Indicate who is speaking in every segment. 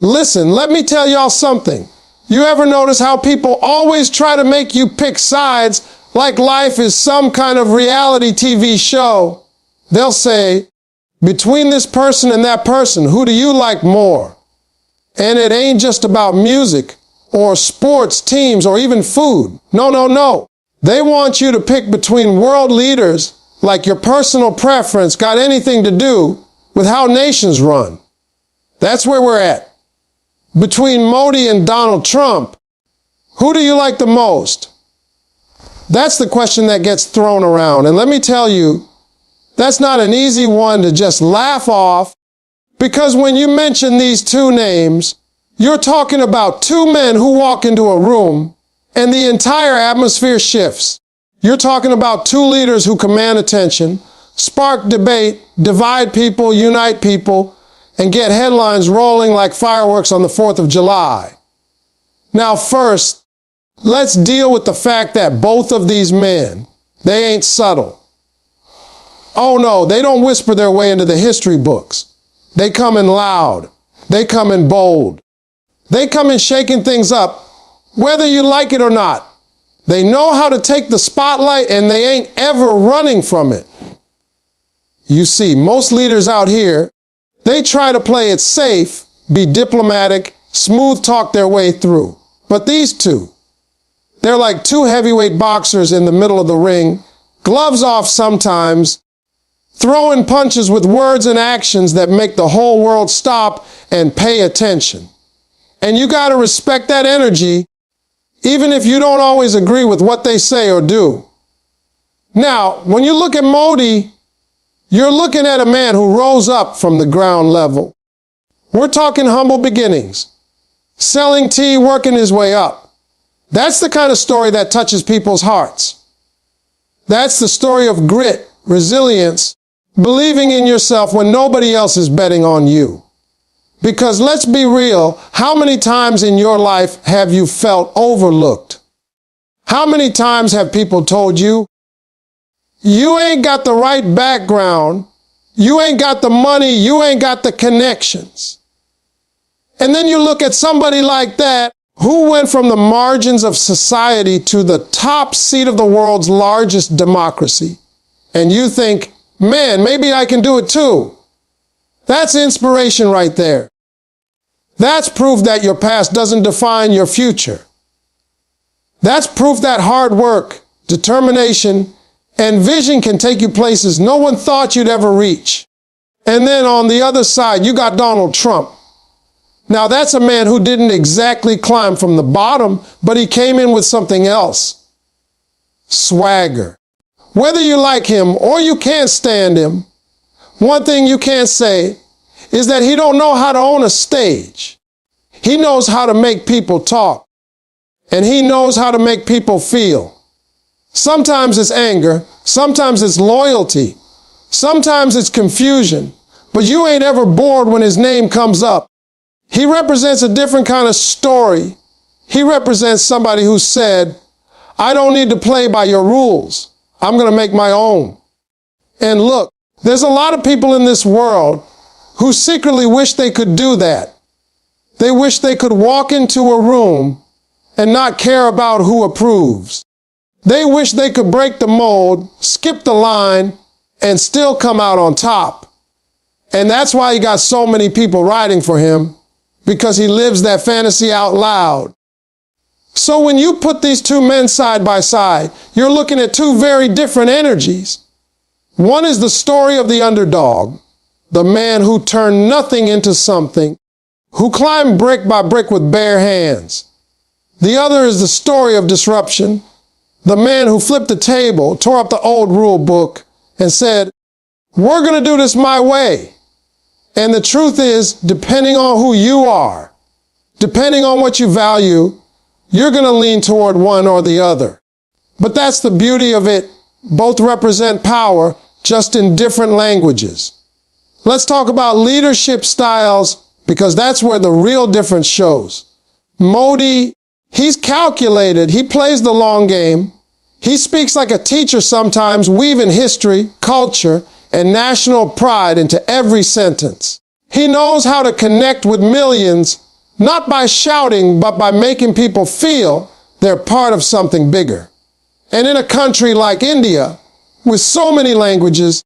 Speaker 1: Listen, let me tell y'all something. You ever notice how people always try to make you pick sides like life is some kind of reality TV show? They'll say, between this person and that person, who do you like more? And it ain't just about music or sports teams or even food. No, no, no. They want you to pick between world leaders like your personal preference got anything to do with how nations run. That's where we're at. Between Modi and Donald Trump, who do you like the most? That's the question that gets thrown around. And let me tell you, that's not an easy one to just laugh off, because when you mention these two names, you're talking about two men who walk into a room and the entire atmosphere shifts. You're talking about two leaders who command attention, spark debate, divide people, unite people, and get headlines rolling like fireworks on the 4th of July. Now first, let's deal with the fact that both of these men, they ain't subtle. Oh no, they don't whisper their way into the history books. They come in loud. They come in bold. They come in shaking things up, whether you like it or not. They know how to take the spotlight and they ain't ever running from it. You see, most leaders out here, they try to play it safe, be diplomatic, smooth talk their way through. But these two, they're like two heavyweight boxers in the middle of the ring, gloves off sometimes, throwing punches with words and actions that make the whole world stop and pay attention. And you got to respect that energy, even if you don't always agree with what they say or do. Now, when you look at Modi, you're looking at a man who rose up from the ground level. We're talking humble beginnings, selling tea, working his way up. That's the kind of story that touches people's hearts. That's the story of grit, resilience, believing in yourself when nobody else is betting on you. Because let's be real, how many times in your life have you felt overlooked? How many times have people told you, you ain't got the right background, you ain't got the money, you ain't got the connections? And then you look at somebody like that who went from the margins of society to the top seat of the world's largest democracy. And you think, man, maybe I can do it too. That's inspiration right there. That's proof that your past doesn't define your future. That's proof that hard work, determination, and vision can take you places no one thought you'd ever reach. And then on the other side, you got Donald Trump. Now that's a man who didn't exactly climb from the bottom, but he came in with something else. Swagger. Whether you like him or you can't stand him, one thing you can't say is that he don't know how to own a stage. He knows how to make people talk, and he knows how to make people feel. Sometimes it's anger, sometimes it's loyalty, sometimes it's confusion, but you ain't ever bored when his name comes up. He represents a different kind of story. He represents somebody who said, I don't need to play by your rules. I'm going to make my own. And look, there's a lot of people in this world who secretly wish they could do that. They wish they could walk into a room and not care about who approves. They wish they could break the mold, skip the line, and still come out on top. And that's why he got so many people riding for him, because he lives that fantasy out loud. So when you put these two men side by side, you're looking at two very different energies. One is the story of the underdog, the man who turned nothing into something, who climbed brick by brick with bare hands. The other is the story of disruption, the man who flipped the table, tore up the old rule book, and said, we're going to do this my way. And the truth is, depending on who you are, depending on what you value, you're going to lean toward one or the other. But that's the beauty of it. Both represent power, just in different languages. Let's talk about leadership styles, because that's where the real difference shows. Modi, he's calculated. He plays the long game. He speaks like a teacher sometimes, weaving history, culture, and national pride into every sentence. He knows how to connect with millions Not by shouting, but by making people feel they're part of something bigger. And in a country like India, with so many languages,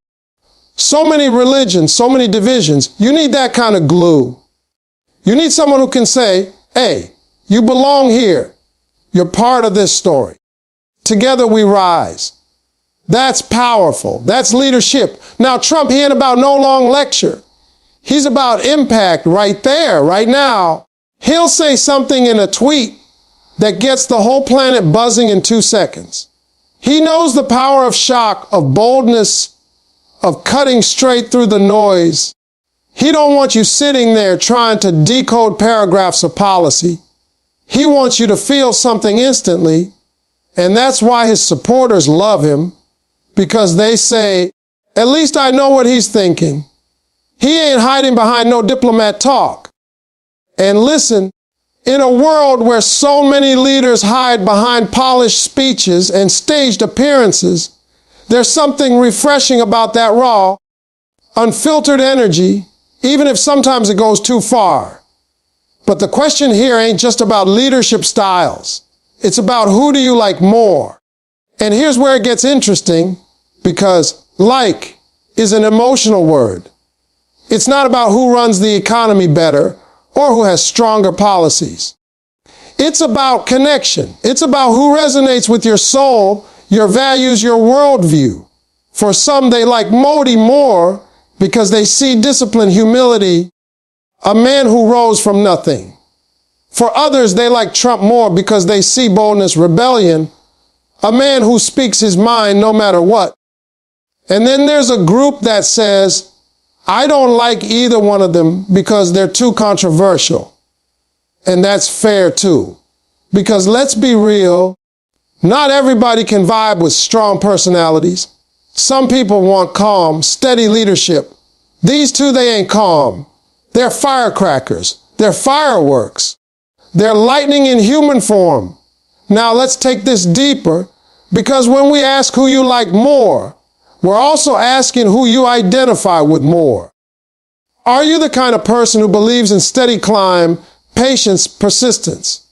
Speaker 1: so many religions, so many divisions, you need that kind of glue. You need someone who can say, hey, you belong here. You're part of this story. Together we rise. That's powerful. That's leadership. Now, Trump, he ain't about no long lecture. He's about impact right there, right now. He'll say something in a tweet that gets the whole planet buzzing in 2 seconds. He knows the power of shock, of boldness, of cutting straight through the noise. He don't want you sitting there trying to decode paragraphs of policy. He wants you to feel something instantly, and that's why his supporters love him, because they say, at least I know what he's thinking. He ain't hiding behind no diplomat talk. And listen, in a world where so many leaders hide behind polished speeches and staged appearances, there's something refreshing about that raw, unfiltered energy, even if sometimes it goes too far. But the question here ain't just about leadership styles. It's about who do you like more. And here's where it gets interesting, because like is an emotional word. It's not about who runs the economy better or who has stronger policies. It's about connection. It's about who resonates with your soul, your values, your worldview. For some, they like Modi more because they see discipline, humility, a man who rose from nothing. For others, they like Trump more because they see boldness, rebellion, a man who speaks his mind no matter what. And then there's a group that says, I don't like either one of them because they're too controversial. And that's fair too. Because let's be real, not everybody can vibe with strong personalities. Some people want calm, steady leadership. These two, they ain't calm. They're firecrackers. They're fireworks. They're lightning in human form. Now let's take this deeper, because when we ask who you like more, we're also asking who you identify with more. Are you the kind of person who believes in steady climb, patience, persistence?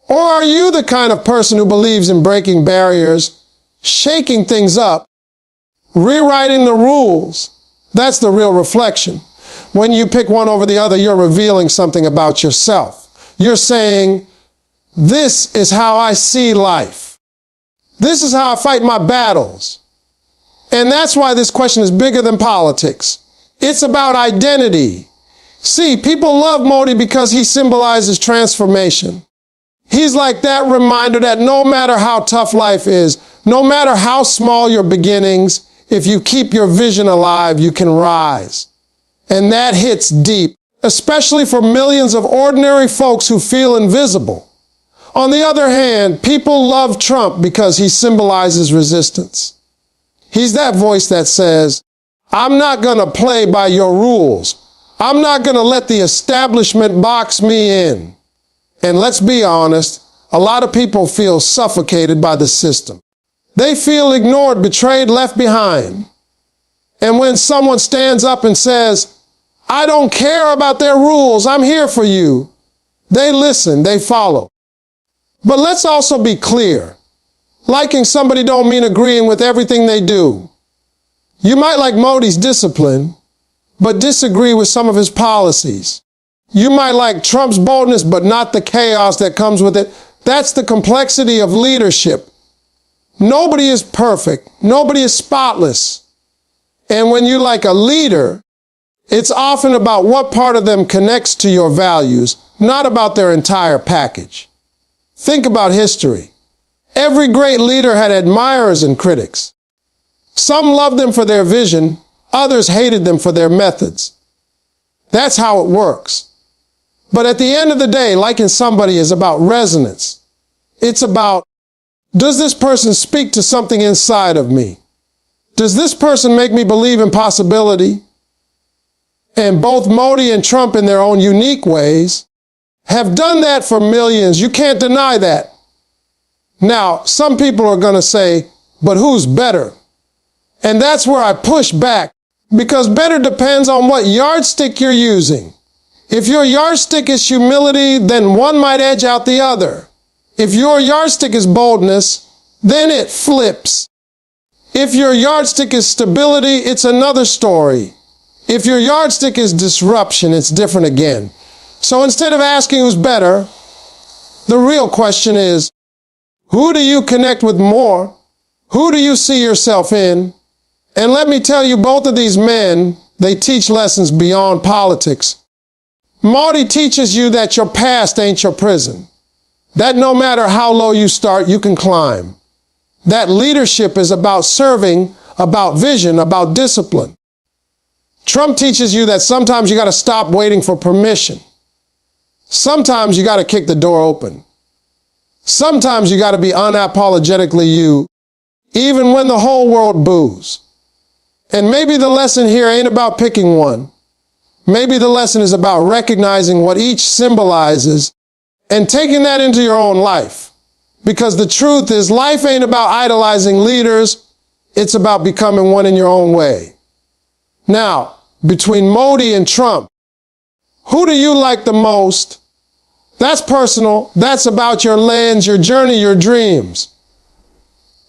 Speaker 1: Or are you the kind of person who believes in breaking barriers, shaking things up, rewriting the rules? That's the real reflection. When you pick one over the other, you're revealing something about yourself. You're saying, this is how I see life. This is how I fight my battles. And that's why this question is bigger than politics. It's about identity. See, people love Modi because he symbolizes transformation. He's like that reminder that no matter how tough life is, no matter how small your beginnings, if you keep your vision alive, you can rise. And that hits deep, especially for millions of ordinary folks who feel invisible. On the other hand, people love Trump because he symbolizes resistance. He's that voice that says, I'm not going to play by your rules. I'm not going to let the establishment box me in. And let's be honest, a lot of people feel suffocated by the system. They feel ignored, betrayed, left behind. And when someone stands up and says, I don't care about their rules, I'm here for you, they listen, they follow. But let's also be clear. Liking somebody don't mean agreeing with everything they do. You might like Modi's discipline, but disagree with some of his policies. You might like Trump's boldness, but not the chaos that comes with it. That's the complexity of leadership. Nobody is perfect. Nobody is spotless. And when you like a leader, it's often about what part of them connects to your values, not about their entire package. Think about history. Every great leader had admirers and critics. Some loved them for their vision, others hated them for their methods. That's how it works. But at the end of the day, liking somebody is about resonance. It's about, does this person speak to something inside of me? Does this person make me believe in possibility? And both Modi and Trump, in their own unique ways, have done that for millions. You can't deny that. Now, some people are going to say, but who's better? And that's where I push back, because better depends on what yardstick you're using. If your yardstick is humility, then one might edge out the other. If your yardstick is boldness, then it flips. If your yardstick is stability, it's another story. If your yardstick is disruption, it's different again. So instead of asking who's better, the real question is, who do you connect with more? Who do you see yourself in? And let me tell you, both of these men, they teach lessons beyond politics. Marty teaches you that your past ain't your prison. That no matter how low you start, you can climb. That leadership is about serving, about vision, about discipline. Trump teaches you that sometimes you got to stop waiting for permission. Sometimes you got to kick the door open. Sometimes you got to be unapologetically you, even when the whole world boos. And maybe the lesson here ain't about picking one. Maybe the lesson is about recognizing what each symbolizes and taking that into your own life. Because the truth is, life ain't about idolizing leaders. It's about becoming one in your own way. Now, between Modi and Trump, who do you like the most? That's personal. That's about your lens, your journey, your dreams.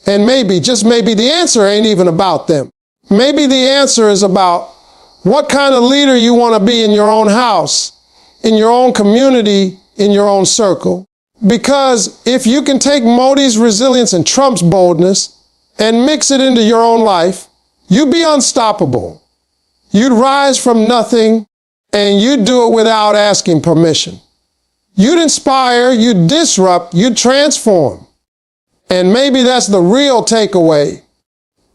Speaker 1: And maybe, just maybe, the answer ain't even about them. Maybe the answer is about what kind of leader you want to be in your own house, in your own community, in your own circle. Because if you can take Modi's resilience and Trump's boldness and mix it into your own life, you'd be unstoppable. You'd rise from nothing, and you'd do it without asking permission. You'd inspire, you'd disrupt, you'd transform. And maybe that's the real takeaway,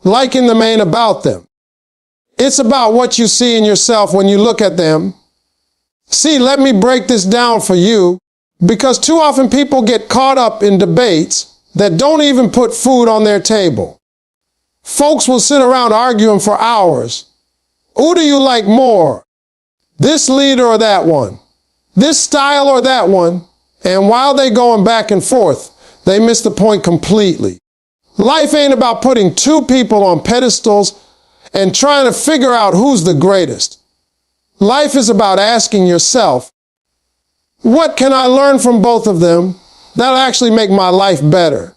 Speaker 1: liking them ain't about them. It's about what you see in yourself when you look at them. See, let me break this down for you, because too often people get caught up in debates that don't even put food on their table. Folks will sit around arguing for hours. Who do you like more? This leader or that one? This style or that one? And while they're going back and forth, they miss the point completely. Life ain't about putting two people on pedestals and trying to figure out who's the greatest. Life is about asking yourself, what can I learn from both of them that'll actually make my life better?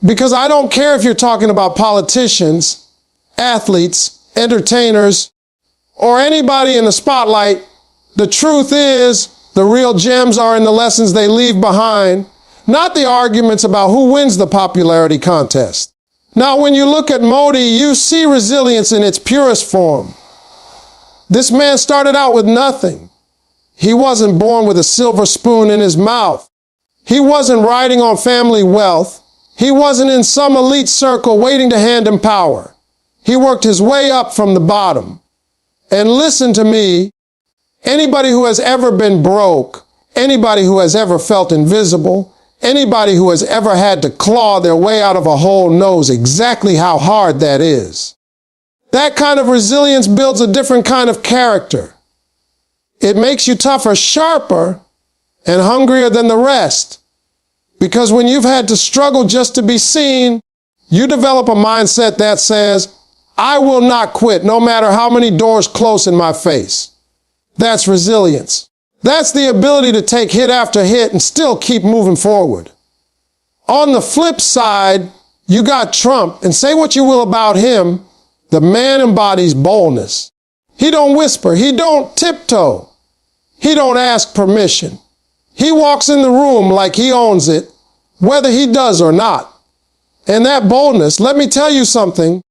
Speaker 1: Because I don't care if you're talking about politicians, athletes, entertainers, or anybody in the spotlight. The truth is, the real gems are in the lessons they leave behind, not the arguments about who wins the popularity contest. Now, when you look at Modi, you see resilience in its purest form. This man started out with nothing. He wasn't born with a silver spoon in his mouth. He wasn't riding on family wealth. He wasn't in some elite circle waiting to hand him power. He worked his way up from the bottom. And listen to me, anybody who has ever been broke, anybody who has ever felt invisible, anybody who has ever had to claw their way out of a hole knows exactly how hard that is. That kind of resilience builds a different kind of character. It makes you tougher, sharper, and hungrier than the rest. Because when you've had to struggle just to be seen, you develop a mindset that says, I will not quit no matter how many doors close in my face. That's resilience. That's the ability to take hit after hit and still keep moving forward. On the flip side, you got Trump, and say what you will about him, the man embodies boldness. He don't whisper. He don't tiptoe. He don't ask permission. He walks in the room like he owns it, whether he does or not. And that boldness, let me tell you something,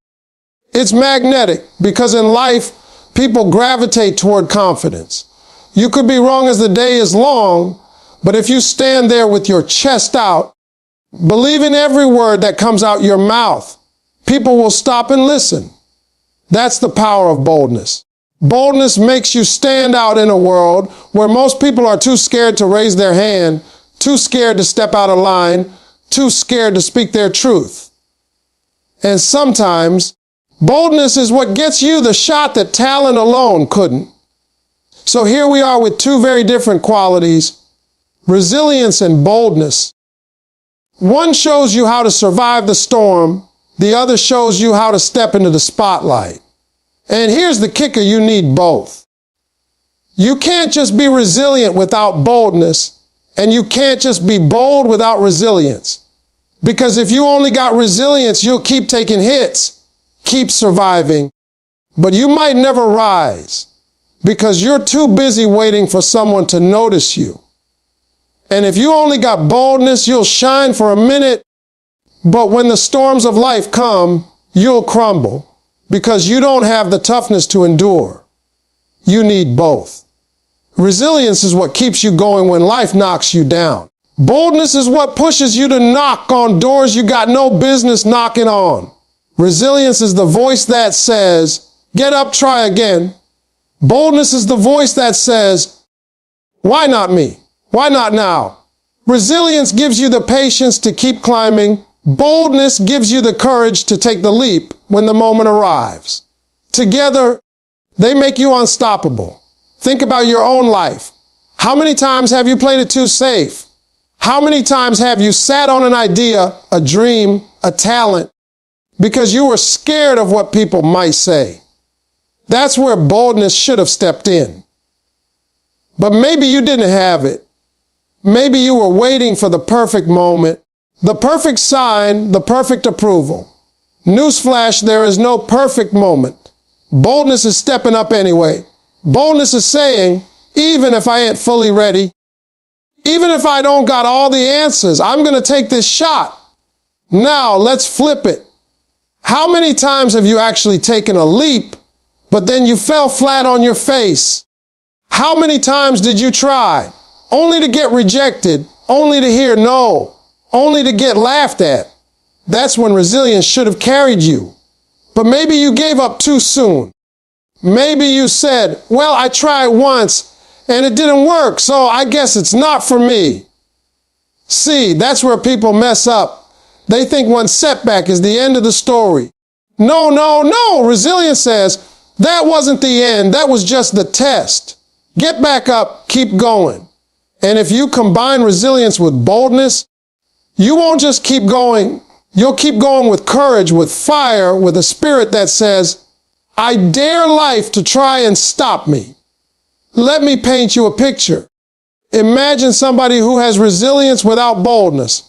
Speaker 1: it's magnetic, because in life, people gravitate toward confidence. You could be wrong as the day is long, but if you stand there with your chest out, believe in every word that comes out your mouth, people will stop and listen. That's the power of boldness. Boldness makes you stand out in a world where most people are too scared to raise their hand, too scared to step out of line, too scared to speak their truth. And sometimes, boldness is what gets you the shot that talent alone couldn't. So here we are with two very different qualities, resilience and boldness. One shows you how to survive the storm, the other shows you how to step into the spotlight. And here's the kicker, you need both. You can't just be resilient without boldness, and you can't just be bold without resilience. Because if you only got resilience, you'll keep taking hits, keep surviving, but you might never rise because you're too busy waiting for someone to notice you. And if you only got boldness, you'll shine for a minute, but when the storms of life come, you'll crumble because you don't have the toughness to endure. You need both. Resilience is what keeps you going when life knocks you down. Boldness is what pushes you to knock on doors you got no business knocking on. Resilience is the voice that says, get up, try again. Boldness is the voice that says, why not me? Why not now? Resilience gives you the patience to keep climbing. Boldness gives you the courage to take the leap when the moment arrives. Together, they make you unstoppable. Think about your own life. How many times have you played it too safe? How many times have you sat on an idea, a dream, a talent, because you were scared of what people might say? That's where boldness should have stepped in. But maybe you didn't have it. Maybe you were waiting for the perfect moment, the perfect sign, the perfect approval. Newsflash, there is no perfect moment. Boldness is stepping up anyway. Boldness is saying, even if I ain't fully ready, even if I don't got all the answers, I'm going to take this shot. Now let's flip it. How many times have you actually taken a leap, but then you fell flat on your face? How many times did you try, only to get rejected, only to hear no, only to get laughed at? That's when resilience should have carried you. But maybe you gave up too soon. Maybe you said, well, I tried once and it didn't work, so I guess it's not for me. See, that's where people mess up. They think one setback is the end of the story. No, no, no. Resilience says, that wasn't the end. That was just the test. Get back up, keep going. And if you combine resilience with boldness, you won't just keep going. You'll keep going with courage, with fire, with a spirit that says, I dare life to try and stop me. Let me paint you a picture. Imagine somebody who has resilience without boldness.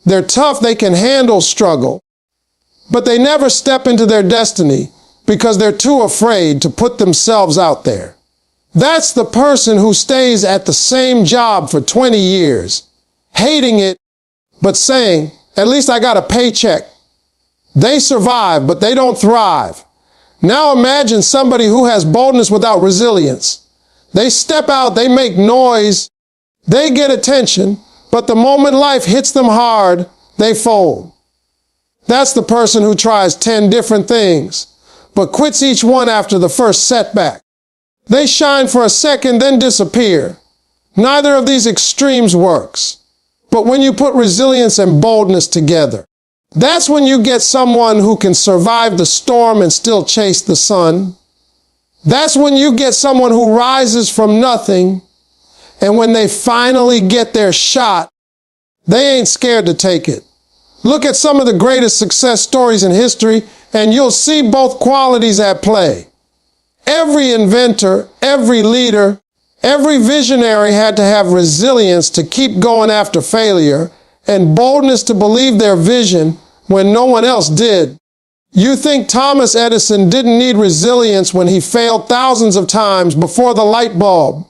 Speaker 1: They're tough, they can handle struggle, but they never step into their destiny because they're too afraid to put themselves out there. That's the person who stays at the same job for 20 years, hating it, but saying, at least I got a paycheck. They survive, but they don't thrive. Now imagine somebody who has boldness without resilience. They step out, they make noise, they get attention, but the moment life hits them hard, they fold. That's the person who tries 10 different things, but quits each one after the first setback. They shine for a second, then disappear. Neither of these extremes works. But when you put resilience and boldness together, that's when you get someone who can survive the storm and still chase the sun. That's when you get someone who rises from nothing, and when they finally get their shot, they ain't scared to take it. Look at some of the greatest success stories in history, and you'll see both qualities at play. Every inventor, every leader, every visionary had to have resilience to keep going after failure and boldness to believe their vision when no one else did. You think Thomas Edison didn't need resilience when he failed thousands of times before the light bulb?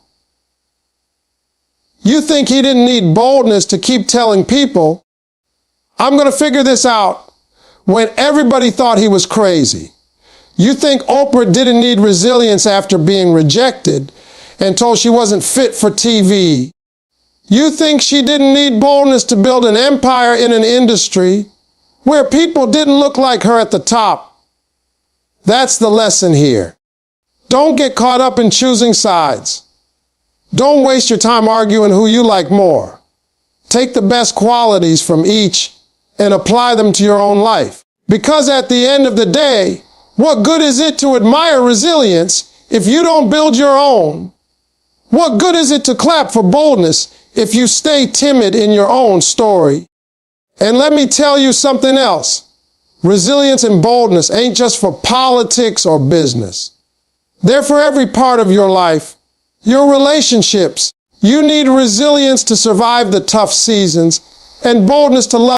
Speaker 1: You think he didn't need boldness to keep telling people, I'm going to figure this out, when everybody thought he was crazy? You think Oprah didn't need resilience after being rejected and told she wasn't fit for TV? You think she didn't need boldness to build an empire in an industry where people didn't look like her at the top? That's the lesson here. Don't get caught up in choosing sides. Don't waste your time arguing who you like more. Take the best qualities from each and apply them to your own life. Because at the end of the day, what good is it to admire resilience if you don't build your own? What good is it to clap for boldness if you stay timid in your own story? And let me tell you something else. Resilience and boldness ain't just for politics or business. They're for every part of your life, Your relationships. You need resilience to survive the tough seasons and boldness to love